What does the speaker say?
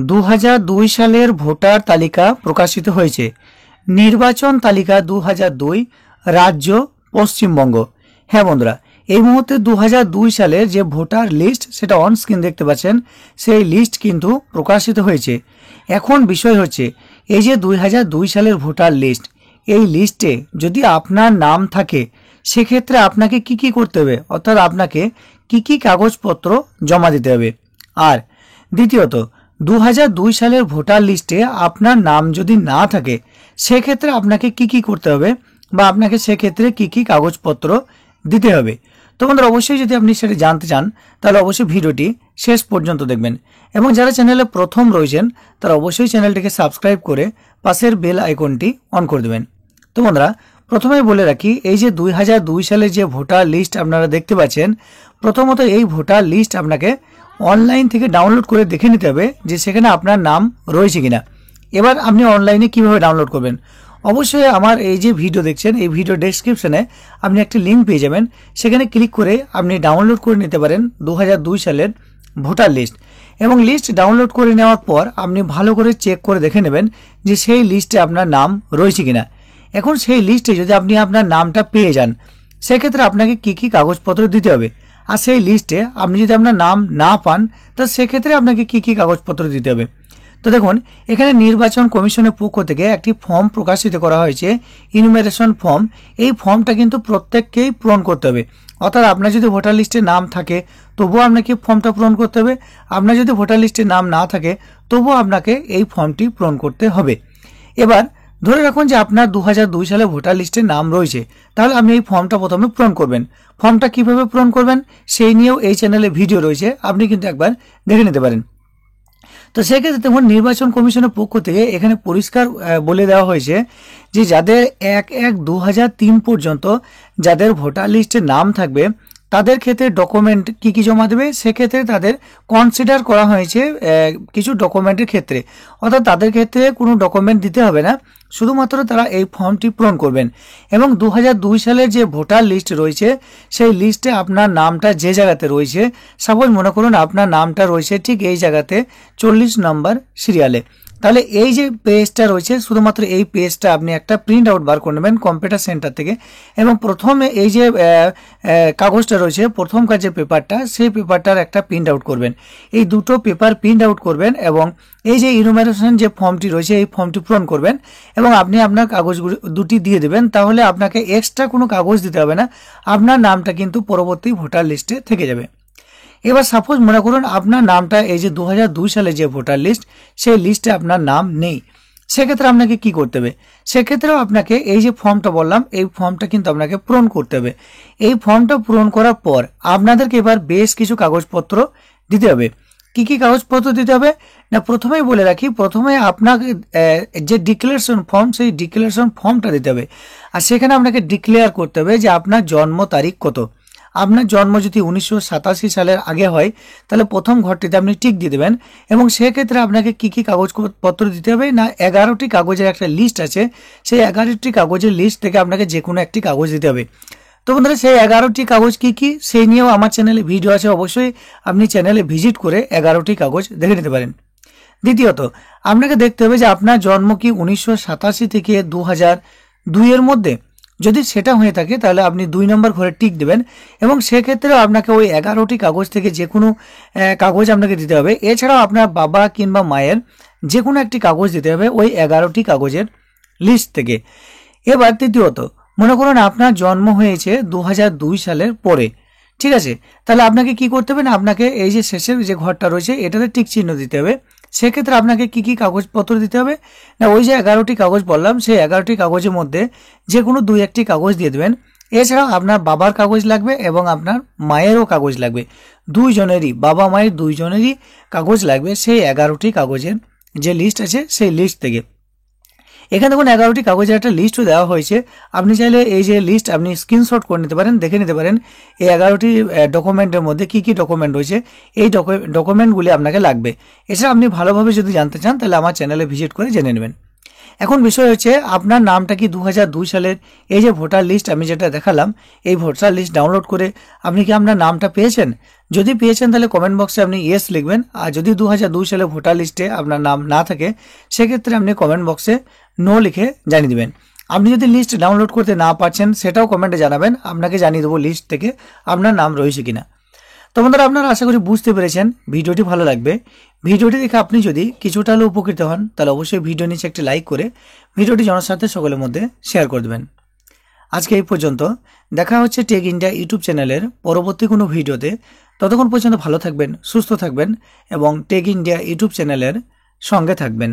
2002 সালের ভোটার তালিকা প্রকাশিত হয়েছে। নির্বাচন তালিকা 2002, রাজ্য পশ্চিমবঙ্গ। হ্যাঁ বন্ধুরা, এই মুহূর্তে 2002 সালের যে ভোটার লিস্ট সেটা অন স্ক্রিন দেখতে পাচ্ছেন, সেই লিস্ট কিন্তু প্রকাশিত হয়েছে। এখন বিষয় হচ্ছে এই যে 2002 সালের ভোটার লিস্ট, এই লিস্টে যদি আপনার নাম থাকে সেক্ষেত্রে আপনাকে কি করতে হবে, অর্থাৎ আপনাকে কি কাগজপত্র জমা দিতে হবে। আর দ্বিতীয়ত 2002 সালের ভোটার লিস্টে আপনার নাম যদি না থাকে সেক্ষেত্রে আপনাকে কি করতে হবে বা আপনাকে সেক্ষেত্রে কি কাগজপত্র দিতে হবে। তো বন্ধুরা, অবশ্যই যদি আপনি সেটা জানতে চান তাহলে অবশ্যই ভিডিওটি শেষ পর্যন্ত দেখবেন এবং যারা চ্যানেলে প্রথম রয়েছেন তারা অবশ্যই চ্যানেলটিকে সাবস্ক্রাইব করে পাশের বেল আইকনটি অন করে দেবেন। তো বন্ধুরা, প্রথমেই বলে রাখি, এই যে 2002 সালের যে ভোটার লিস্ট আপনারা দেখতে পাচ্ছেন, প্রথমত এই ভোটার লিস্ট আপনাকে অনলাইন থেকে ডাউনলোড করে দেখে নিতে হবে যে সেখানে আপনার নাম রয়েছে কিনা। এবার আপনি অনলাইনে কিভাবে ডাউনলোড করবেন, অবশ্যই আমার এই যে ভিডিও দেখছেন এই ভিডিও ডেসক্রিপশনে আপনি একটি লিঙ্ক পেয়ে যাবেন, সেখানে ক্লিক করে আপনি ডাউনলোড করে নিতে পারেন 2002 সালের ভোটার লিস্ট। এবং লিস্ট ডাউনলোড করে নেওয়ার পর আপনি ভালো করে চেক করে দেখে নেবেন যে সেই লিস্টে আপনার নাম রয়েছে কিনা। এখন সেই লিস্টে যদি আপনি আপনার নামটা পেয়ে যান সেক্ষেত্রে আপনাকে কি কাগজপত্র দিতে হবে। আর সেই লিস্টে আপনি যদি আপনার নাম না পান তো সেক্ষেত্রে আপনাকে কি কাগজপত্র দিতে হবে। তো দেখুন, এখানে নির্বাচন কমিশনের পক্ষ থেকে একটি ফর্ম প্রকাশিত করা হয়েছে, ইনুমেরেশন ফর্ম। এই ফর্মটা কিন্তু প্রত্যেককেই পূরণ করতে হবে। অর্থাৎ আপনার যদি ভোটার লিস্টে নাম থাকে তবুও আপনাকে ফর্মটা পূরণ করতে হবে, আপনার যদি ভোটার লিস্টে নাম না থাকে তবুও আপনাকে এই ফর্মটি পূরণ করতে হবে। এবার ধরে রাখুন যে আপনার 2002 সালে ভোটার লিস্টে নাম রয়েছে, তাহলে আপনি এই ফর্মটা প্রথমে পূরণ করবেন। ফর্মটা কিভাবে পূরণ করবেন সেই নিয়েও এই চ্যানেলে ভিডিও রয়েছে, আপনি কিন্তু একবার দেখে নিতে পারেন। তো সেক্ষেত্রে দেখুন, নির্বাচন কমিশনের পক্ষ থেকে এখানে পরিষ্কার বলে দেওয়া হয়েছে যে যাদের 1/1/2003 পর্যন্ত যাদের ভোটার লিস্টে নাম থাকবে তাদের ক্ষেত্রে ডকুমেন্ট কি জমা দেবে, সেক্ষেত্রে তাদের কনসিডার করা হয়েছে কিছু ডকুমেন্টের ক্ষেত্রে। অর্থাৎ তাদের ক্ষেত্রে কোনো ডকুমেন্ট দিতে হবে না, শুধুমাত্র তারা এই ফর্মটি পূরণ করবেন। এবং 2002 সালের যে ভোটার লিস্ট রয়েছে সেই লিস্টে আপনার নামটা যে জায়গাতে রয়েছে, সাপোজ মনে করুন আপনার নামটা রয়েছে ঠিক এই জায়গাতে 40 নম্বর সিরিয়ালে, তাহলে এই যে পেজটা রয়েছে শুধুমাত্র এই পেজটা আপনি একটা প্রিন্ট আউট বার করে নেবেন কম্পিউটার সেন্টার থেকে। এবং প্রথমে এই যে কাগজটা রয়েছে, প্রথমকার যে পেপারটা, সেই পেপারটার একটা প্রিন্ট আউট করবেন। এই দুটো পেপার প্রিন্ট আউট করবেন এবং এই যে ইনুমেরেশন যে ফর্মটি রয়েছে এই ফর্মটি পূরণ করবেন এবং আপনি আপনার কাগজগুলো দুটি দিয়ে দেবেন। তাহলে আপনাকে এক্সট্রা কোনো কাগজ দিতে হবে না, আপনার নামটা কিন্তু পরবর্তী ভোটার লিস্টে থেকে যাবে। এবার সাপোজ মনে করুন আপনার নামটা এই যে 2002 সালে যে ভোটার লিস্ট সেই লিস্টে আপনার নাম নেই, সেক্ষেত্রে আপনাকে কি করতে হবে, সেক্ষেত্রেও আপনাকে এই যে ফর্মটা বললাম এই ফর্মটা কিন্তু আপনাকে পূরণ করতে হবে। এই ফর্মটা পূরণ করার পর আপনাদেরকে এবার বেশ কিছু কাগজপত্র দিতে হবে। কি কাগজপত্র দিতে হবে না, প্রথমেই বলে রাখি, প্রথমে আপনাকে যে ডিক্লারেশন ফর্ম সেই ডিক্লারেশন ফর্মটা দিতে হবে। আর সেখানে আপনাকে ডিক্লেয়ার করতে হবে যে আপনার জন্ম তারিখ কত। আপনার জন্ম যদি 1987 সালের আগে হয় তাহলে প্রথম ঘরটিতে আপনি টিক দিয়ে দেবেন। এবং সেক্ষেত্রে আপনাকে কি কাগজপত্র দিতে হবে না, 11টি কাগজের একটা লিস্ট আছে, সেই 11টি কাগজের লিস্ট থেকে আপনাকে যে কোনো একটি কাগজ দিতে হবে। তো বন্ধুরা, সেই 11টি কাগজ কি সেই নিয়েও আমার চ্যানেলে ভিডিও আছে, অবশ্যই আপনি চ্যানেলে ভিজিট করে 11টি কাগজ দেখে নিতে পারেন। দ্বিতীয়ত আপনাকে দেখতে হবে যে আপনার জন্ম কি 1987 থেকে 2002 এর মধ্যে, যদি সেটা হয়ে থাকে তাহলে আপনি 2 নম্বর ঘরে টিক দেবেন। এবং সেক্ষেত্রে আপনাকে ওই 11টি কাগজ থেকে যে কোনো কাগজ আপনাকে দিতে হবে। এছাড়াও আপনার বাবা কিংবা মায়ের যে কোনো একটি কাগজ দিতে হবে ওই 11টি কাগজের লিস্ট থেকে। এবার তৃতীয়ত মনে করুন আপনার জন্ম হয়েছে 2002 সালের পরে, ঠিক আছে, তাহলে আপনাকে কি করতে হবে না, আপনাকে এই যে শেষের যে ঘরটা রয়েছে এটাতে টিক চিহ্ন দিতে হবে। সেক্ষেত্রে আপনাকে কি কাগজপত্র দিতে হবে না, ওই যে 11টি কাগজ বললাম সেই 11টি কাগজের মধ্যে যে কোনো 2-1টি কাগজ দিয়ে দেবেন। এছাড়াও আপনার বাবার কাগজ লাগবে এবং আপনার মায়েরও কাগজ লাগবে, দুইজনেরই, বাবা মায়ের দুইজনেরই কাগজ লাগবে সেই 11টি কাগজের যে লিস্ট আছে সেই লিস্ট থেকে। এখানে দেখুন 11টি কাগজের একটা লিস্টও দেওয়া হয়েছে, আপনি চাইলে এই যে লিস্ট আপনি স্ক্রিনশট করে নিতে পারেন, দেখে নিতে পারেন এই 11টি ডকুমেন্টের মধ্যে কি ডকুমেন্ট রয়েছে, এই ডকুমেন্টগুলি আপনাকে লাগবে। এছাড়া আপনি ভালোভাবে যদি জানতে চান তাহলে আমার চ্যানেলে ভিজিট করে জেনে নেবেন। এখন বিষয় হচ্ছে আপনার নামটা কি 2002 সালের এই যে ভোটার লিস্ট আমি যেটা দেখালাম, এই ভোটার লিস্ট ডাউনলোড করে আপনি কি আপনার নামটা পেয়েছেন? যদি পেয়েছেন তাহলে কমেন্ট বক্সে আপনি ইয়েস লিখবেন, আর যদি 2002 সালে ভোটার লিস্টে আপনার নাম না থাকে সেক্ষেত্রে আপনি কমেন্ট বক্সে নো লিখে জানিয়ে দেবেন। আপনি যদি লিস্ট ডাউনলোড করতে না পারছেন সেটাও কমেন্টে জানাবেন, আপনাকে জানিয়ে দেবো লিস্ট থেকে আপনার নাম রয়েছে কিনা। তো বন্ধুরা, আপনারা আশা করি বুঝতে পেরেছেন, ভিডিওটি ভালো লাগবে। ভিডিওটি দেখে আপনি যদি কিছুটা হলেও উপকৃত হন তাহলে অবশ্যই ভিডিও নিচে একটি লাইক করে ভিডিওটি জনস্বার্থে সকলের মধ্যে শেয়ার করে দেবেন। আজকে এই পর্যন্ত, দেখা হচ্ছে টেক ইন্ডিয়া ইউটিউব চ্যানেলের পরবর্তী কোনো ভিডিওতে। ততক্ষণ পর্যন্ত ভালো থাকবেন, সুস্থ থাকবেন এবং টেক ইন্ডিয়া ইউটিউব চ্যানেলের সঙ্গে থাকবেন।